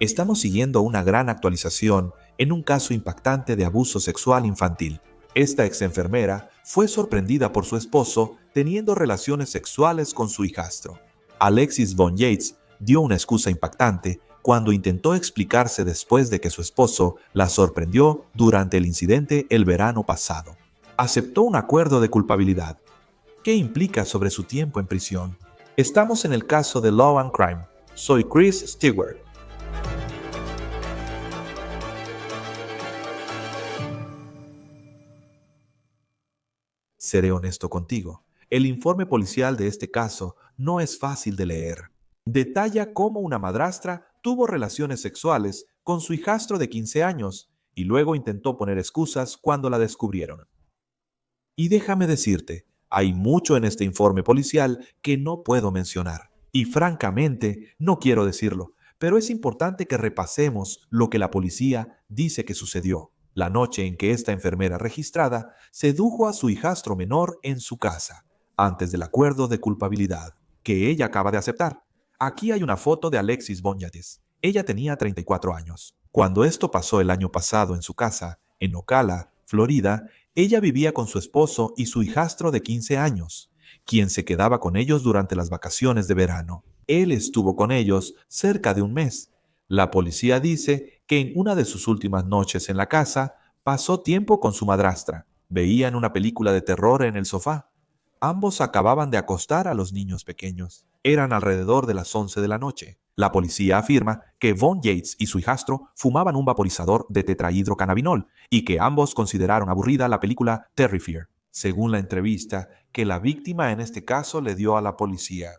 Estamos siguiendo una gran actualización en un caso impactante de abuso sexual infantil. Esta ex enfermera fue sorprendida por su esposo teniendo relaciones sexuales con su hijastro. Alexis von Yates dio una excusa impactante cuando intentó explicarse después de que su esposo la sorprendió durante el incidente el verano pasado. Aceptó un acuerdo de culpabilidad. ¿Qué implica sobre su tiempo en prisión? Estamos en el caso de Law and Crime. Soy Chris Stewart. Seré honesto contigo. El informe policial de este caso no es fácil de leer. Detalla cómo una madrastra tuvo relaciones sexuales con su hijastro de 15 años y luego intentó poner excusas cuando la descubrieron. Y déjame decirte, hay mucho en este informe policial que no puedo mencionar. Y francamente, no quiero decirlo, pero es importante que repasemos lo que la policía dice que sucedió la noche en que esta enfermera registrada sedujo a su hijastro menor en su casa, antes del acuerdo de culpabilidad, que ella acaba de aceptar. Aquí hay una foto de Alexis von Yates. Ella tenía 34 años. Cuando esto pasó el año pasado en su casa, en Ocala, Florida, ella vivía con su esposo y su hijastro de 15 años, quien se quedaba con ellos durante las vacaciones de verano. Él estuvo con ellos cerca de un mes. La policía dice que en una de sus últimas noches en la casa pasó tiempo con su madrastra. Veían una película de terror en el sofá. Ambos acababan de acostar a los niños pequeños. Eran alrededor de las 11 de la noche. La policía afirma que Von Yates y su hijastro fumaban un vaporizador de tetrahidrocannabinol y que ambos consideraron aburrida la película Terrifier, según la entrevista que la víctima en este caso le dio a la policía.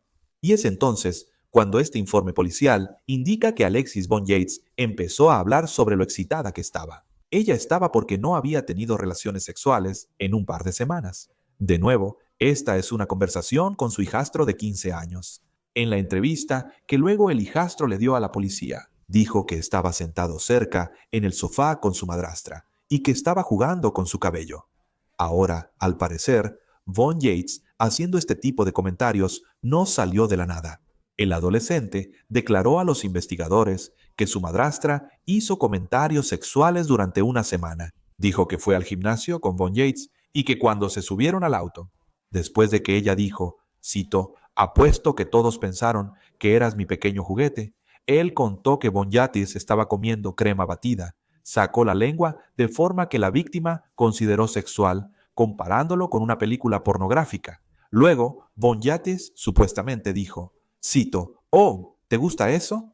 Y es entonces cuando este informe policial indica que Alexis von Yates empezó a hablar sobre lo excitada que estaba. Ella estaba porque no había tenido relaciones sexuales en un par de semanas. De nuevo, esta es una conversación con su hijastro de 15 años. En la entrevista que luego el hijastro le dio a la policía, dijo que estaba sentado cerca en el sofá con su madrastra y que estaba jugando con su cabello. Ahora, al parecer, Von Yates, haciendo este tipo de comentarios, no salió de la nada. El adolescente declaró a los investigadores que su madrastra hizo comentarios sexuales durante una semana. Dijo que fue al gimnasio con Von Yates y que cuando se subieron al auto, después de que ella dijo, cito, apuesto que todos pensaron que eras mi pequeño juguete, él contó que Von Yates estaba comiendo crema batida. Sacó la lengua de forma que la víctima consideró sexual, comparándolo con una película pornográfica. Luego, Von Yates supuestamente dijo, cito, oh, ¿te gusta eso?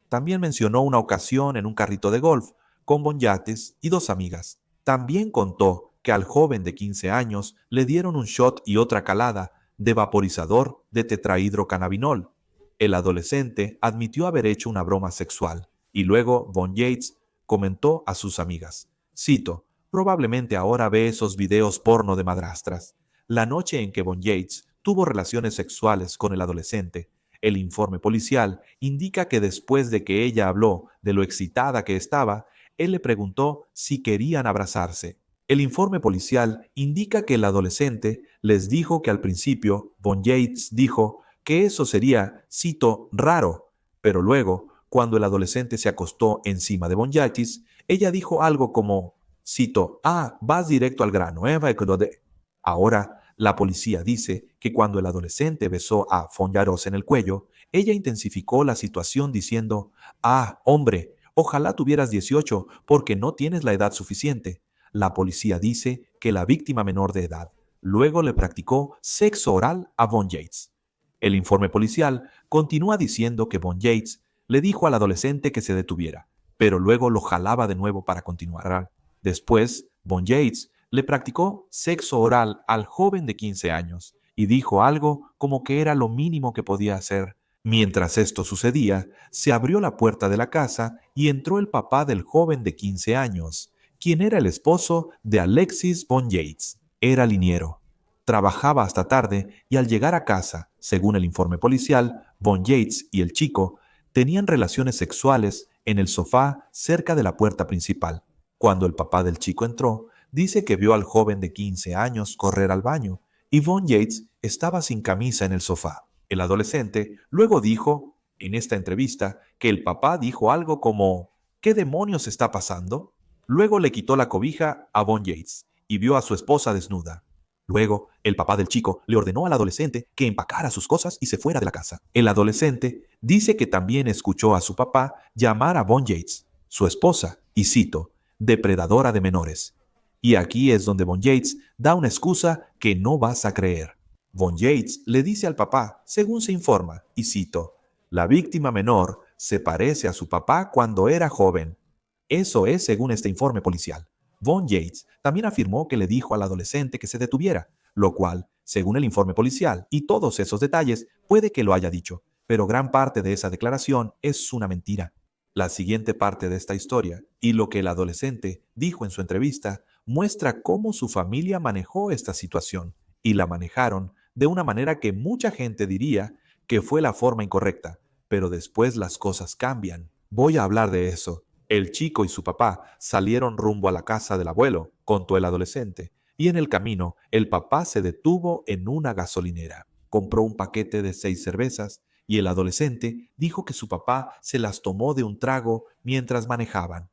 También mencionó una ocasión en un carrito de golf con Von Yates y dos amigas. También contó que al joven de 15 años le dieron un shot y otra calada de vaporizador de tetrahidrocannabinol. El adolescente admitió haber hecho una broma sexual y luego Von Yates comentó a sus amigas, cito, probablemente ahora ve esos videos porno de madrastras. La noche en que Von Yates tuvo relaciones sexuales con el adolescente, el informe policial indica que después de que ella habló de lo excitada que estaba, él le preguntó si querían abrazarse. El informe policial indica que el adolescente les dijo que al principio Von Yates dijo que eso sería, cito, raro, pero luego, cuando el adolescente se acostó encima de Von Yates, ella dijo algo como, cito, vas directo al grano, ¿eh? Ahora, la policía dice que cuando el adolescente besó a Von Yates en el cuello, ella intensificó la situación diciendo, hombre, ojalá tuvieras 18 porque no tienes la edad suficiente. La policía dice que la víctima menor de edad luego le practicó sexo oral a Von Yates. El informe policial continúa diciendo que Von Yates le dijo al adolescente que se detuviera, pero luego lo jalaba de nuevo para continuar. Después, Von Yates le practicó sexo oral al joven de 15 años y dijo algo como que era lo mínimo que podía hacer. Mientras esto sucedía, se abrió la puerta de la casa y entró el papá del joven de 15 años, quien era el esposo de Alexis von Yates. Era liniero. Trabajaba hasta tarde y al llegar a casa, según el informe policial, von Yates y el chico tenían relaciones sexuales en el sofá cerca de la puerta principal. Cuando el papá del chico entró, dice que vio al joven de 15 años correr al baño y von Yates estaba sin camisa en el sofá. El adolescente luego dijo en esta entrevista que el papá dijo algo como ¿qué demonios está pasando? Luego le quitó la cobija a Von Yates y vio a su esposa desnuda. Luego, el papá del chico le ordenó al adolescente que empacara sus cosas y se fuera de la casa. El adolescente dice que también escuchó a su papá llamar a Von Yates, su esposa, y cito, depredadora de menores. Y aquí es donde Von Yates da una excusa que no vas a creer. Von Yates le dice al papá, según se informa, y cito, la víctima menor se parece a su papá cuando era joven. Eso es según este informe policial. Von Yates también afirmó que le dijo al adolescente que se detuviera, lo cual, según el informe policial y todos esos detalles, puede que lo haya dicho, pero gran parte de esa declaración es una mentira. La siguiente parte de esta historia y lo que el adolescente dijo en su entrevista muestra cómo su familia manejó esta situación y la manejaron de una manera que mucha gente diría que fue la forma incorrecta, pero después las cosas cambian. Voy a hablar de eso. El chico y su papá salieron rumbo a la casa del abuelo, contó el adolescente, y en el camino el papá se detuvo en una gasolinera. Compró un paquete de 6 cervezas y el adolescente dijo que su papá se las tomó de un trago mientras manejaban.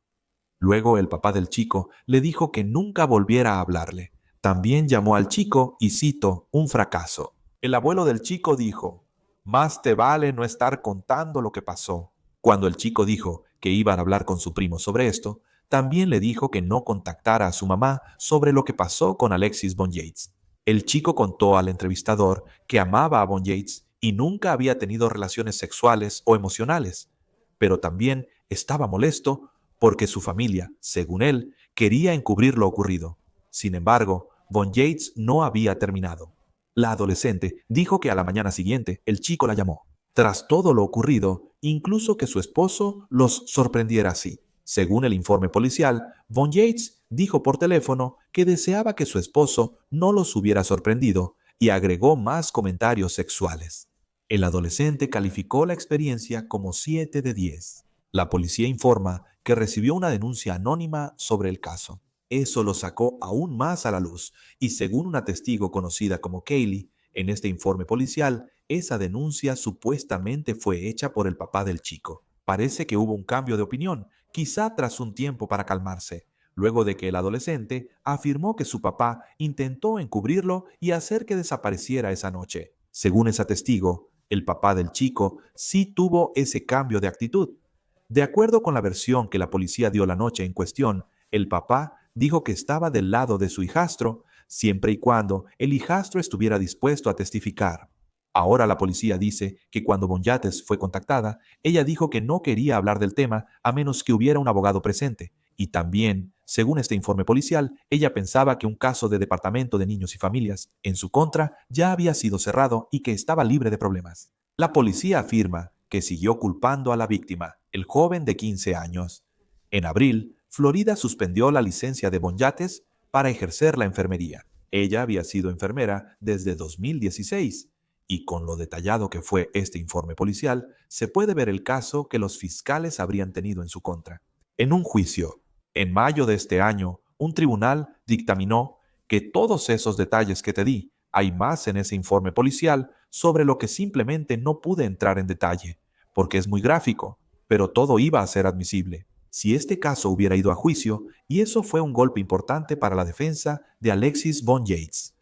Luego el papá del chico le dijo que nunca volviera a hablarle. También llamó al chico y cito, un fracaso. El abuelo del chico dijo, más te vale no estar contando lo que pasó. Cuando el chico dijo que iban a hablar con su primo sobre esto, también le dijo que no contactara a su mamá sobre lo que pasó con Alexis Von Yates. El chico contó al entrevistador que amaba a Von Yates y nunca había tenido relaciones sexuales o emocionales, pero también estaba molesto porque su familia, según él, quería encubrir lo ocurrido. Sin embargo, Von Yates no había terminado. La adolescente dijo que a la mañana siguiente el chico la llamó. Tras todo lo ocurrido, incluso que su esposo los sorprendiera así. Según el informe policial, Von Yates dijo por teléfono que deseaba que su esposo no los hubiera sorprendido y agregó más comentarios sexuales. El adolescente calificó la experiencia como 7 de 10. La policía informa que recibió una denuncia anónima sobre el caso. Eso lo sacó aún más a la luz y según una testigo conocida como Kaylee, en este informe policial, esa denuncia supuestamente fue hecha por el papá del chico. Parece que hubo un cambio de opinión, quizá tras un tiempo para calmarse, luego de que el adolescente afirmó que su papá intentó encubrirlo y hacer que desapareciera esa noche. Según esa testigo, el papá del chico sí tuvo ese cambio de actitud. De acuerdo con la versión que la policía dio la noche en cuestión, el papá dijo que estaba del lado de su hijastro, siempre y cuando el hijastro estuviera dispuesto a testificar. Ahora la policía dice que cuando Von Yates fue contactada, ella dijo que no quería hablar del tema a menos que hubiera un abogado presente. Y también, según este informe policial, ella pensaba que un caso de Departamento de Niños y Familias en su contra ya había sido cerrado y que estaba libre de problemas. La policía afirma que siguió culpando a la víctima, el joven de 15 años. En abril, Florida suspendió la licencia de Von Yates para ejercer la enfermería. Ella había sido enfermera desde 2016 y con lo detallado que fue este informe policial, se puede ver el caso que los fiscales habrían tenido en su contra. En un juicio, en mayo de este año, un tribunal dictaminó que todos esos detalles que te di, hay más en ese informe policial sobre lo que simplemente no pude entrar en detalle, porque es muy gráfico, pero todo iba a ser admisible. Si este caso hubiera ido a juicio, y eso fue un golpe importante para la defensa de Alexis Von Yates.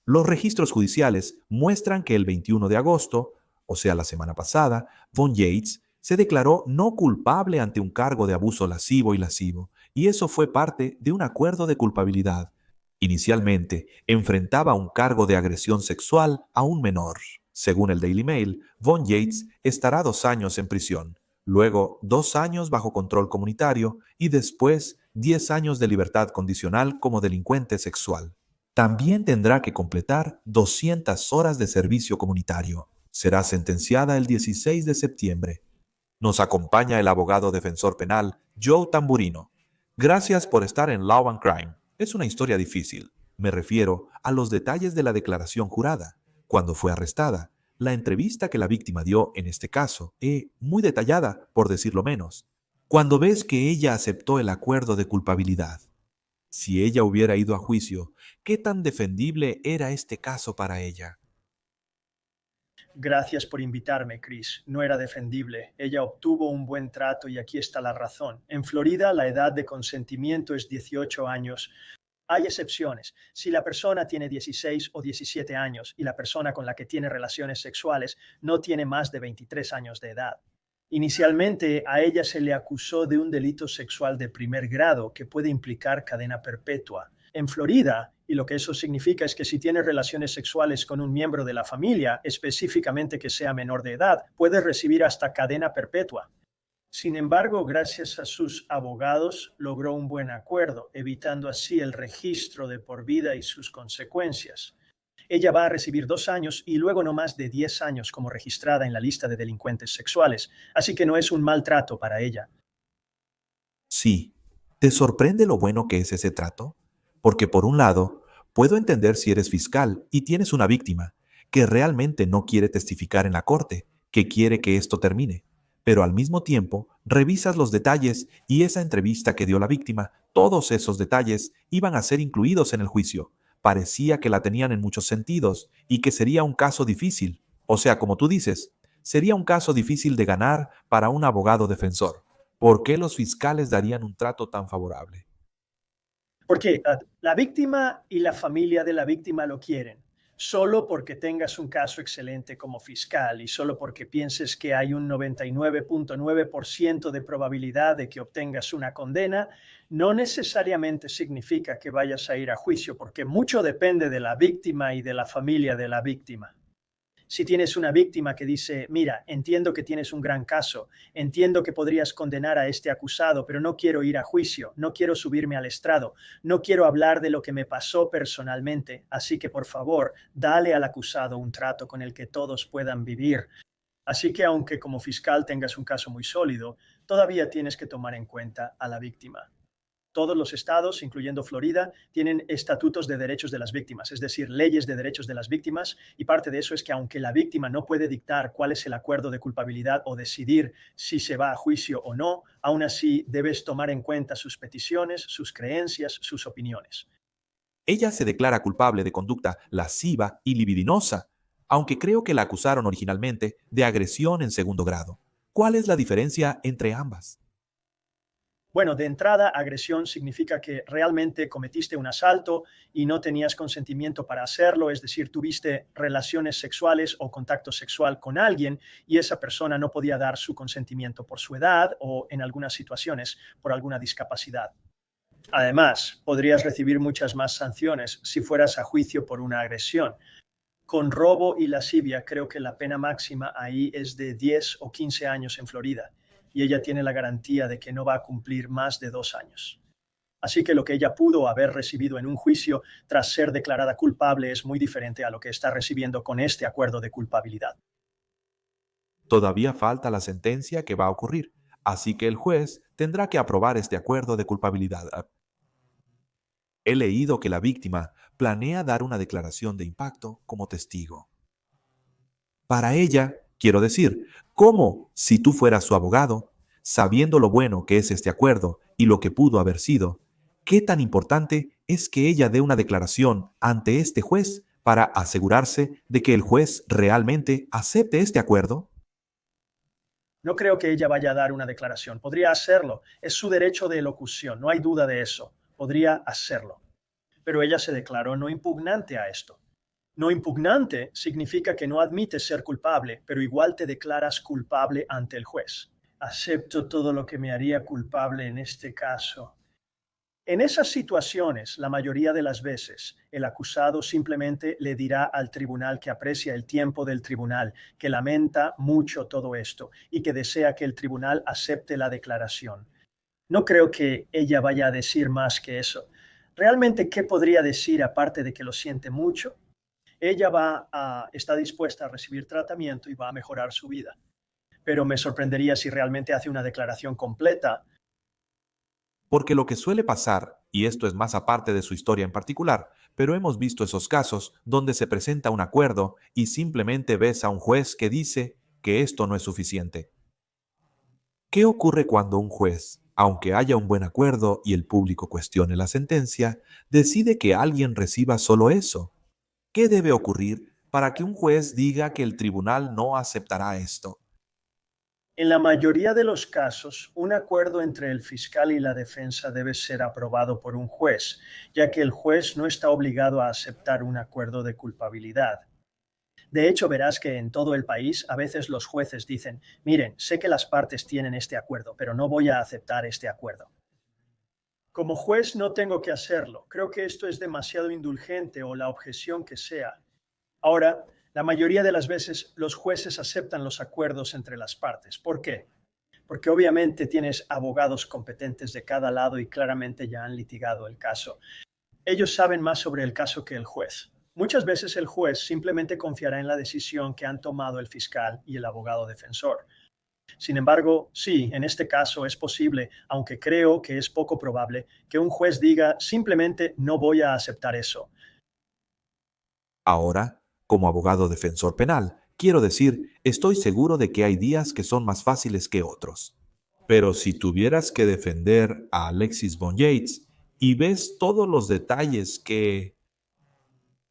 Los registros judiciales muestran que el 21 de agosto, o sea la semana pasada, Von Yates se declaró no culpable ante un cargo de abuso lascivo y lascivo, y eso fue parte de un acuerdo de culpabilidad. Inicialmente, enfrentaba un cargo de agresión sexual a un menor. Según el Daily Mail, Von Yates estará 2 años en prisión, luego 2 años bajo control comunitario y después 10 años de libertad condicional como delincuente sexual. También tendrá que completar 200 horas de servicio comunitario. Será sentenciada el 16 de septiembre. Nos acompaña el abogado defensor penal Joe Tamburino. Gracias por estar en Law and Crime. Es una historia difícil. Me refiero a los detalles de la declaración jurada, cuando fue arrestada, la entrevista que la víctima dio en este caso, muy detallada, por decirlo menos. Cuando ves que ella aceptó el acuerdo de culpabilidad. Si ella hubiera ido a juicio, ¿qué tan defendible era este caso para ella? Gracias por invitarme, Chris. No era defendible. Ella obtuvo un buen trato y aquí está la razón. En Florida, la edad de consentimiento es 18 años. Hay excepciones. Si la persona tiene 16 o 17 años y la persona con la que tiene relaciones sexuales no tiene más de 23 años de edad. Inicialmente, a ella se le acusó de un delito sexual de primer grado que puede implicar cadena perpetua. En Florida, y lo que eso significa es que si tiene relaciones sexuales con un miembro de la familia, específicamente que sea menor de edad, puede recibir hasta cadena perpetua. Sin embargo, gracias a sus abogados, logró un buen acuerdo, evitando así el registro de por vida y sus consecuencias. Ella va a recibir 2 años y luego no más de 10 años como registrada en la lista de delincuentes sexuales, así que no es un maltrato para ella. Sí, ¿te sorprende lo bueno que es ese trato? Porque por un lado, puedo entender si eres fiscal y tienes una víctima que realmente no quiere testificar en la corte, que quiere que esto termine, pero al mismo tiempo revisas los detalles y esa entrevista que dio la víctima, todos esos detalles iban a ser incluidos en el juicio. Parecía que la tenían en muchos sentidos y que sería un caso difícil. O sea, como tú dices, sería un caso difícil de ganar para un abogado defensor. ¿Por qué los fiscales darían un trato tan favorable? Porque la víctima y la familia de la víctima lo quieren, solo porque tengas un caso excelente como fiscal y solo porque pienses que hay un 99.9% de probabilidad de que obtengas una condena, no necesariamente significa que vayas a ir a juicio, porque mucho depende de la víctima y de la familia de la víctima. Si tienes una víctima que dice, mira, entiendo que tienes un gran caso, entiendo que podrías condenar a este acusado, pero no quiero ir a juicio, no quiero subirme al estrado, no quiero hablar de lo que me pasó personalmente, así que por favor, dale al acusado un trato con el que todos puedan vivir. Así que aunque como fiscal tengas un caso muy sólido, todavía tienes que tomar en cuenta a la víctima. Todos los estados, incluyendo Florida, tienen estatutos de derechos de las víctimas, es decir, leyes de derechos de las víctimas, y parte de eso es que aunque la víctima no puede dictar cuál es el acuerdo de culpabilidad o decidir si se va a juicio o no, aún así debes tomar en cuenta sus peticiones, sus creencias, sus opiniones. Ella se declara culpable de conducta lasciva y libidinosa, aunque creo que la acusaron originalmente de agresión en segundo grado. ¿Cuál es la diferencia entre ambas? Bueno, de entrada, agresión significa que realmente cometiste un asalto y no tenías consentimiento para hacerlo, es decir, tuviste relaciones sexuales o contacto sexual con alguien y esa persona no podía dar su consentimiento por su edad o en algunas situaciones por alguna discapacidad. Además, podrías recibir muchas más sanciones si fueras a juicio por una agresión. Con robo y lascivia, creo que la pena máxima ahí es de 10 o 15 años en Florida, y ella tiene la garantía de que no va a cumplir más de 2 años. Así que lo que ella pudo haber recibido en un juicio tras ser declarada culpable es muy diferente a lo que está recibiendo con este acuerdo de culpabilidad. Todavía falta la sentencia que va a ocurrir, así que el juez tendrá que aprobar este acuerdo de culpabilidad. He leído que la víctima planea dar una declaración de impacto como testigo. Para ella, quiero decir, ¿cómo, si tú fueras su abogado, sabiendo lo bueno que es este acuerdo y lo que pudo haber sido, qué tan importante es que ella dé una declaración ante este juez para asegurarse de que el juez realmente acepte este acuerdo? No creo que ella vaya a dar una declaración. Podría hacerlo. Es su derecho de elocución. No hay duda de eso. Podría hacerlo. Pero ella se declaró no impugnante a esto. No impugnante significa que no admites ser culpable, pero igual te declaras culpable ante el juez. Acepto todo lo que me haría culpable en este caso. En esas situaciones, la mayoría de las veces, el acusado simplemente le dirá al tribunal que aprecia el tiempo del tribunal, que lamenta mucho todo esto y que desea que el tribunal acepte la declaración. No creo que ella vaya a decir más que eso. Realmente, ¿qué podría decir aparte de que lo siente mucho? Ella está dispuesta a recibir tratamiento y va a mejorar su vida. Pero me sorprendería si realmente hace una declaración completa. Porque lo que suele pasar, y esto es más aparte de su historia en particular, pero hemos visto esos casos donde se presenta un acuerdo y simplemente ves a un juez que dice que esto no es suficiente. ¿Qué ocurre cuando un juez, aunque haya un buen acuerdo y el público cuestione la sentencia, decide que alguien reciba solo eso? ¿Qué debe ocurrir para que un juez diga que el tribunal no aceptará esto? En la mayoría de los casos, un acuerdo entre el fiscal y la defensa debe ser aprobado por un juez, ya que el juez no está obligado a aceptar un acuerdo de culpabilidad. De hecho, verás que en todo el país a veces los jueces dicen, miren, sé que las partes tienen este acuerdo, pero no voy a aceptar este acuerdo. Como juez no tengo que hacerlo. Creo que esto es demasiado indulgente o la objeción que sea. Ahora, la mayoría de las veces los jueces aceptan los acuerdos entre las partes. ¿Por qué? Porque obviamente tienes abogados competentes de cada lado y claramente ya han litigado el caso. Ellos saben más sobre el caso que el juez. Muchas veces el juez simplemente confiará en la decisión que han tomado el fiscal y el abogado defensor. Sin embargo, sí, en este caso es posible, aunque creo que es poco probable, que un juez diga simplemente no voy a aceptar eso. Ahora, como abogado defensor penal, quiero decir, estoy seguro de que hay días que son más fáciles que otros. Pero si tuvieras que defender a Alexis Von Yates y ves todos los detalles que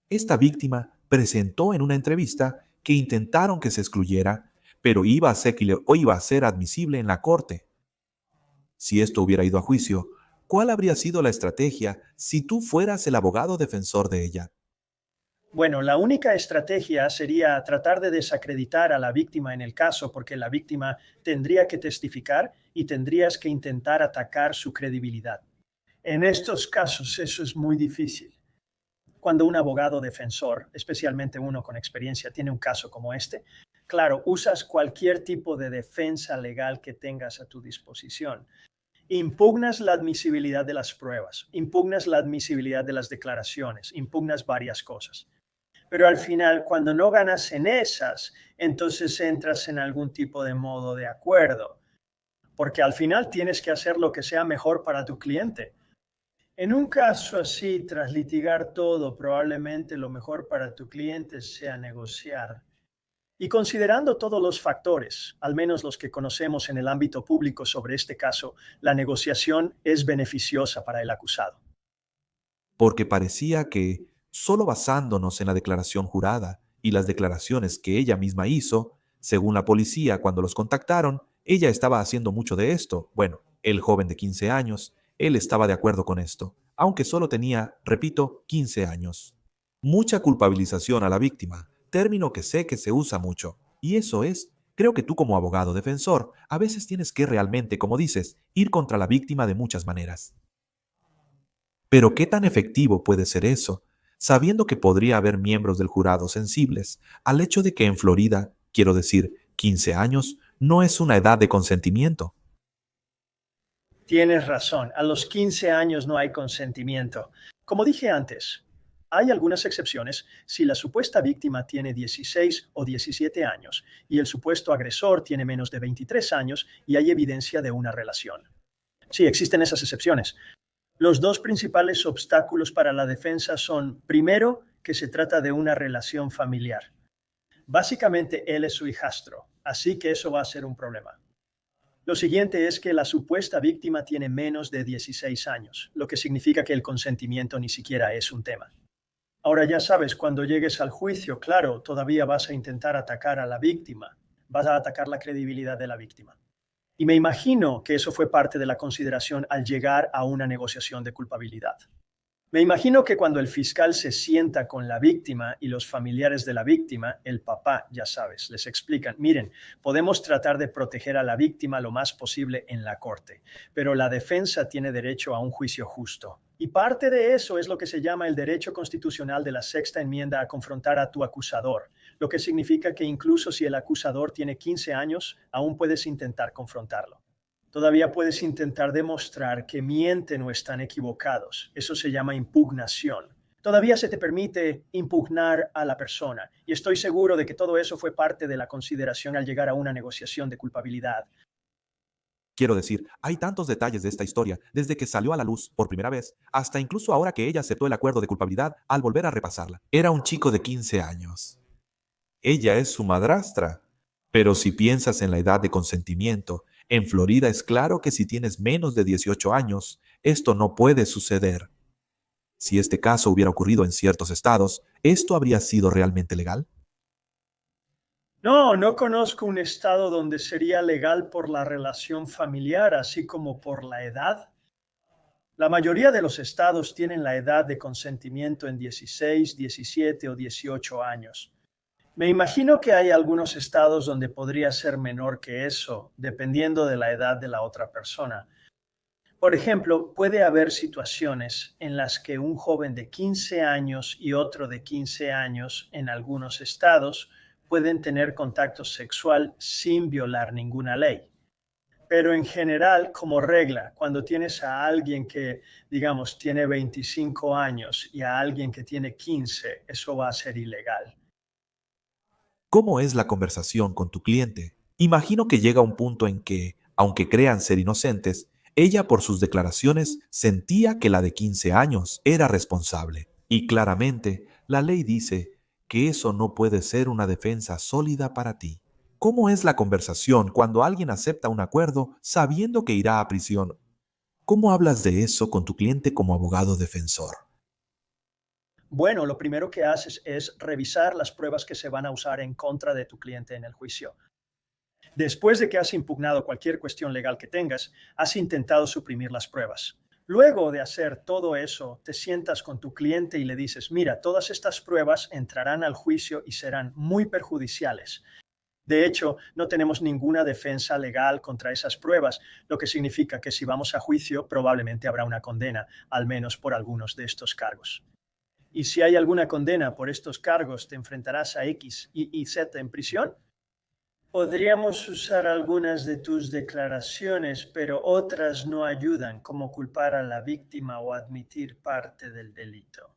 esta víctima presentó en una entrevista que intentaron que se excluyera, pero iba a ser admisible en la corte. Si esto hubiera ido a juicio, ¿cuál habría sido la estrategia si tú fueras el abogado defensor de ella? Bueno, la única estrategia sería tratar de desacreditar a la víctima en el caso, porque la víctima tendría que testificar y tendrías que intentar atacar su credibilidad. En estos casos eso es muy difícil. Cuando un abogado defensor, especialmente uno con experiencia, tiene un caso como este, claro, usas cualquier tipo de defensa legal que tengas a tu disposición. Impugnas la admisibilidad de las pruebas, impugnas la admisibilidad de las declaraciones, impugnas varias cosas. Pero al final, cuando no ganas en esas, entonces entras en algún tipo de modo de acuerdo, porque al final tienes que hacer lo que sea mejor para tu cliente. En un caso así, tras litigar todo, probablemente lo mejor para tu cliente sea negociar. Y considerando todos los factores, al menos los que conocemos en el ámbito público sobre este caso, la negociación es beneficiosa para el acusado. Porque parecía que, solo basándonos en la declaración jurada y las declaraciones que ella misma hizo, según la policía cuando los contactaron, ella estaba haciendo mucho de esto. Bueno, el joven de 15 años, él estaba de acuerdo con esto, aunque solo tenía, repito, 15 años. Mucha culpabilización a la víctima, término que sé que se usa mucho. Y eso es, creo que tú como abogado defensor, a veces tienes que realmente, como dices, ir contra la víctima de muchas maneras. Pero ¿qué tan efectivo puede ser eso, sabiendo que podría haber miembros del jurado sensibles al hecho de que en Florida, quiero decir, 15 años, no es una edad de consentimiento? Tienes razón, a los 15 años no hay consentimiento. Como dije antes, hay algunas excepciones si la supuesta víctima tiene 16 o 17 años y el supuesto agresor tiene menos de 23 años y hay evidencia de una relación. Sí, existen esas excepciones. Los dos principales obstáculos para la defensa son, primero, que se trata de una relación familiar. Básicamente, él es su hijastro, así que eso va a ser un problema. Lo siguiente es que la supuesta víctima tiene menos de 16 años, lo que significa que el consentimiento ni siquiera es un tema. Ahora ya sabes, cuando llegues al juicio, claro, todavía vas a intentar atacar a la víctima, vas a atacar la credibilidad de la víctima. Y me imagino que eso fue parte de la consideración al llegar a una negociación de culpabilidad. Me imagino que cuando el fiscal se sienta con la víctima y los familiares de la víctima, el papá, ya sabes, les explican, miren, podemos tratar de proteger a la víctima lo más posible en la corte, pero la defensa tiene derecho a un juicio justo. Y parte de eso es lo que se llama el derecho constitucional de la Sexta Enmienda a confrontar a tu acusador, lo que significa que incluso si el acusador tiene 15 años, aún puedes intentar confrontarlo. Todavía puedes intentar demostrar que mienten o están equivocados. Eso se llama impugnación. Todavía se te permite impugnar a la persona. Y estoy seguro de que todo eso fue parte de la consideración al llegar a una negociación de culpabilidad. Quiero decir, hay tantos detalles de esta historia, desde que salió a la luz por primera vez, hasta incluso ahora que ella aceptó el acuerdo de culpabilidad al volver a repasarla. Era un chico de 15 años. Ella es su madrastra. Pero si piensas en la edad de consentimiento, en Florida es claro que si tienes menos de 18 años, esto no puede suceder. Si este caso hubiera ocurrido en ciertos estados, ¿esto habría sido realmente legal? No, no conozco un estado donde sería legal por la relación familiar, así como por la edad. La mayoría de los estados tienen la edad de consentimiento en 16, 17 o 18 años. Me imagino que hay algunos estados donde podría ser menor que eso, dependiendo de la edad de la otra persona. Por ejemplo, puede haber situaciones en las que un joven de 15 años y otro de 15 años en algunos estados pueden tener contacto sexual sin violar ninguna ley. Pero en general, como regla, cuando tienes a alguien que, digamos, tiene 25 años y a alguien que tiene 15, eso va a ser ilegal. ¿Cómo es la conversación con tu cliente? Imagino que llega un punto en que, aunque crean ser inocentes, ella por sus declaraciones sentía que la de 15 años era responsable. Y claramente, la ley dice que eso no puede ser una defensa sólida para ti. ¿Cómo es la conversación cuando alguien acepta un acuerdo sabiendo que irá a prisión? ¿Cómo hablas de eso con tu cliente como abogado defensor? Bueno, lo primero que haces es revisar las pruebas que se van a usar en contra de tu cliente en el juicio. Después de que has impugnado cualquier cuestión legal que tengas, has intentado suprimir las pruebas. Luego de hacer todo eso, te sientas con tu cliente y le dices, mira, todas estas pruebas entrarán al juicio y serán muy perjudiciales. De hecho, no tenemos ninguna defensa legal contra esas pruebas, lo que significa que si vamos a juicio, probablemente habrá una condena, al menos por algunos de estos cargos. Y si hay alguna condena por estos cargos, te enfrentarás a X y Z en prisión. Podríamos usar algunas de tus declaraciones, pero otras no ayudan, como culpar a la víctima o admitir parte del delito.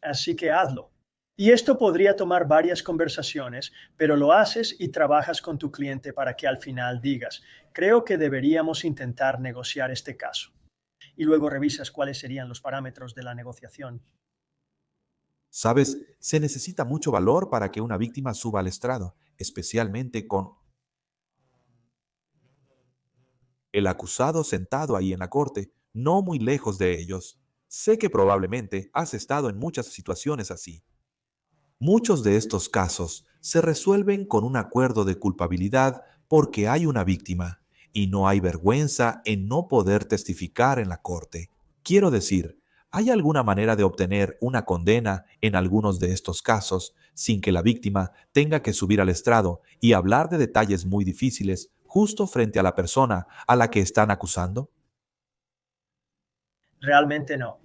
Así que hazlo. Y esto podría tomar varias conversaciones, pero lo haces y trabajas con tu cliente para que al final digas, creo que deberíamos intentar negociar este caso. Y luego revisas cuáles serían los parámetros de la negociación. Sabes, se necesita mucho valor para que una víctima suba al estrado, especialmente con el acusado sentado ahí en la corte, no muy lejos de ellos. Sé que probablemente has estado en muchas situaciones así. Muchos de estos casos se resuelven con un acuerdo de culpabilidad porque hay una víctima y no hay vergüenza en no poder testificar en la corte. Quiero decir, ¿hay alguna manera de obtener una condena en algunos de estos casos sin que la víctima tenga que subir al estrado y hablar de detalles muy difíciles justo frente a la persona a la que están acusando? Realmente no.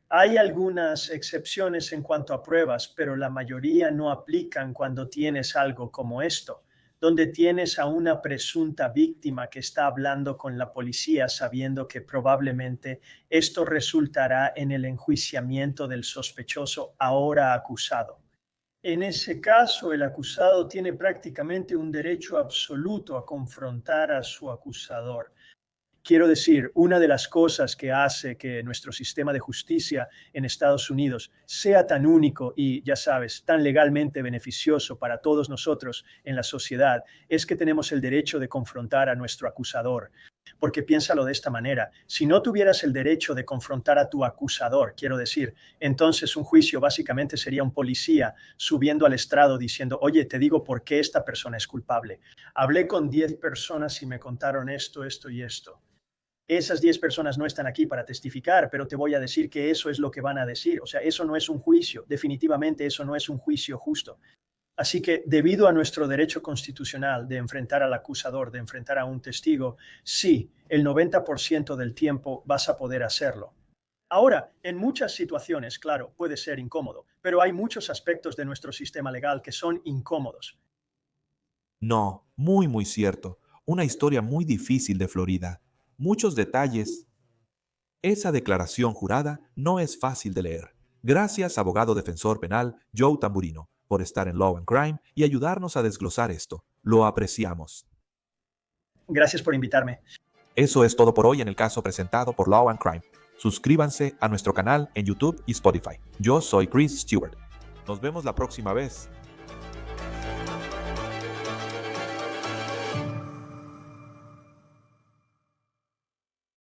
Hay algunas excepciones en cuanto a pruebas, pero la mayoría no aplican cuando tienes algo como esto, donde tienes a una presunta víctima que está hablando con la policía sabiendo que probablemente esto resultará en el enjuiciamiento del sospechoso ahora acusado. En ese caso, el acusado tiene prácticamente un derecho absoluto a confrontar a su acusador. Quiero decir, una de las cosas que hace que nuestro sistema de justicia en Estados Unidos sea tan único y, ya sabes, tan legalmente beneficioso para todos nosotros en la sociedad es que tenemos el derecho de confrontar a nuestro acusador. Porque piénsalo de esta manera, si no tuvieras el derecho de confrontar a tu acusador, quiero decir, entonces un juicio básicamente sería un policía subiendo al estrado diciendo, oye, te digo por qué esta persona es culpable. Hablé con 10 personas y me contaron esto, esto y esto. Esas 10 personas no están aquí para testificar, pero te voy a decir que eso es lo que van a decir. O sea, eso no es un juicio. Definitivamente eso no es un juicio justo. Así que debido a nuestro derecho constitucional de enfrentar al acusador, de enfrentar a un testigo, sí, el 90% del tiempo vas a poder hacerlo. Ahora, en muchas situaciones, claro, puede ser incómodo, pero hay muchos aspectos de nuestro sistema legal que son incómodos. No, muy, muy cierto. Una historia muy difícil de Florida. Muchos detalles. Esa declaración jurada no es fácil de leer. Gracias, abogado defensor penal Joe Tamburino, por estar en Law and Crime y ayudarnos a desglosar esto. Lo apreciamos. Gracias por invitarme. Eso es todo por hoy en el caso presentado por Law and Crime. Suscríbanse a nuestro canal en YouTube y Spotify. Yo soy Chris Stewart. Nos vemos la próxima vez.